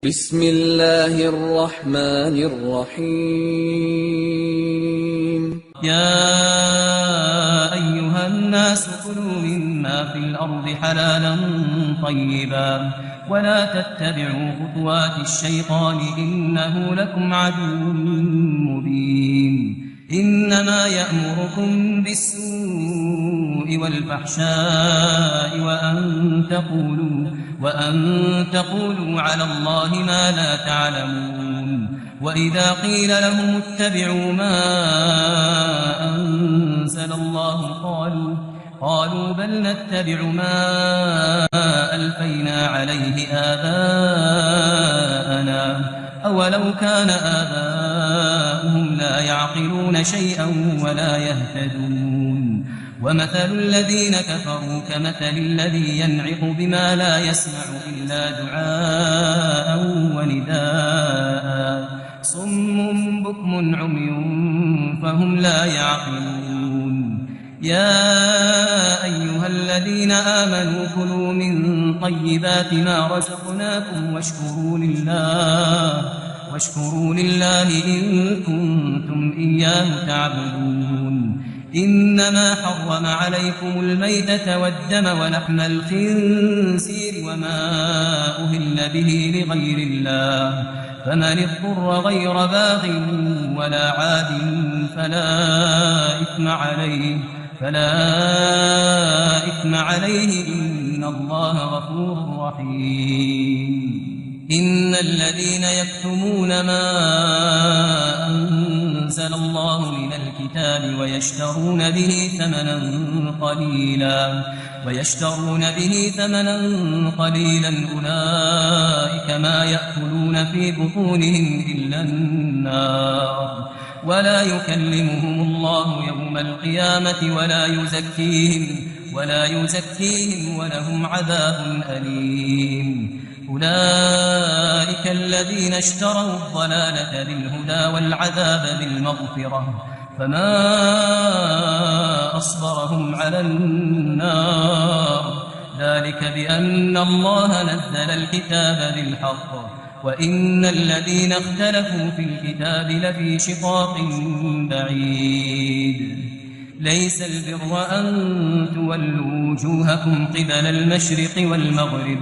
بسم الله الرحمن الرحيم يا أيها الناس كلوا مما في الأرض حلالا طيبا ولا تتبعوا خطوات الشيطان إنه لكم عدو مبين إنما يأمركم بالسوء والفحشاء وأن تقولوا على الله ما لا تعلمون وإذا قيل لهم اتبعوا ما أنزل الله قالوا بل نتبع ما ألفينا عليه آباءنا أولو كان آباؤهم لا يعقلون شيئا ولا يهتدون ومثل الذين كفروا كمثل الذي ينعق بما لا يسمع إلا دعاء ونداء صم بكم عمي فهم لا يعقلون يا أيها الذين آمنوا كلوا من طيبات ما رزقناكم واشكروا لله إن كنتم إياه تعبدون إنما حرم عليكم الميتة والدم ولحم الخنزير وما أهل به لغير الله فمن اضطر غير باغ ولا عاد فلا إثم عليه إن الله غفور رحيم إن الذين يكتمون ما أنزل الله من الكتاب ويشترون به ثمنا قليلا أولئك ما يأكلون في بطونهم إلا النار ولا يكلمهم الله يوم القيامة ولا يزكيهم ولهم عذاب أليم أولئك الذين اشتروا الضلالة بالهدى والعذاب بالمغفرة فما أصبرهم على النار ذلك بأن الله نزل الكتاب بالحق وإن الذين اختلفوا في الكتاب لفي شقاق بعيد ليس البر أن تولوا وجوهكم قبل المشرق والمغرب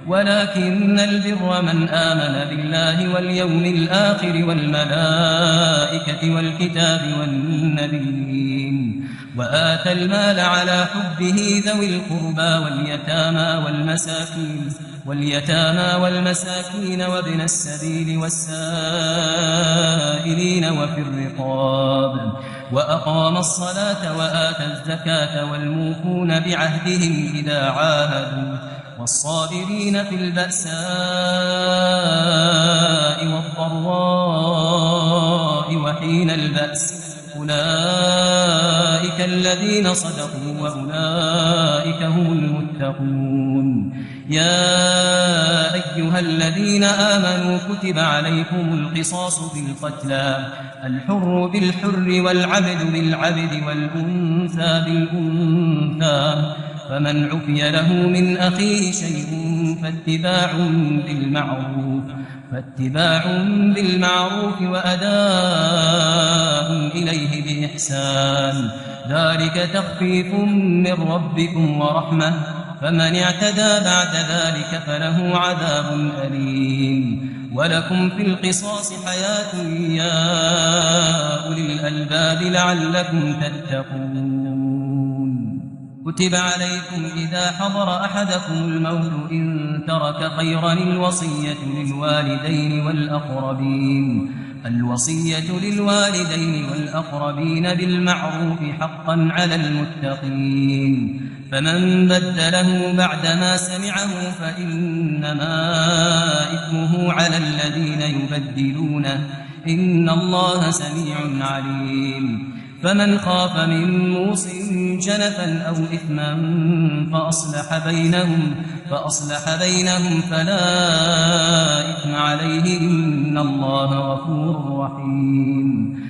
ولكن البر من آمن بالله واليوم الآخر والملائكة والكتاب والنبيين وآتى المال على حبه ذوي القربى واليتامى والمساكين وابن السبيل والسائلين وفي الرقاب وأقام الصلاة وآتى الزكاة والموفون بعهدهم إذا عاهدوا والصابرين في البأساء والضراء وحين البأس أولئك الذين صدقوا وأولئك هم المتقون يا أيها الذين آمنوا كتب عليكم القصاص في القتلى الحر بالحر والعبد بالعبد والأنثى بالأنثى فمن عفي له من أخيه شيء فاتباع بالمعروف وأداء إليه بإحسان ذلك تخفيف من ربكم ورحمة فمن اعتدى بعد ذلك فله عذاب أليم ولكم في القصاص حياة يا أولي الألباب لعلكم تتقون كتب عليكم إذا حضر أحدكم الموت إن ترك خيرا الوصية للوالدين والأقربين بالمعروف حقا على المتقين فمن بدله بعدما سمعه فإنما إثمه على الذين يبدلونه إن الله سميع عليم فمن خاف من موص جنفا أو إثما فأصلح بينهم فلا إثم عليه إن الله غفور رحيم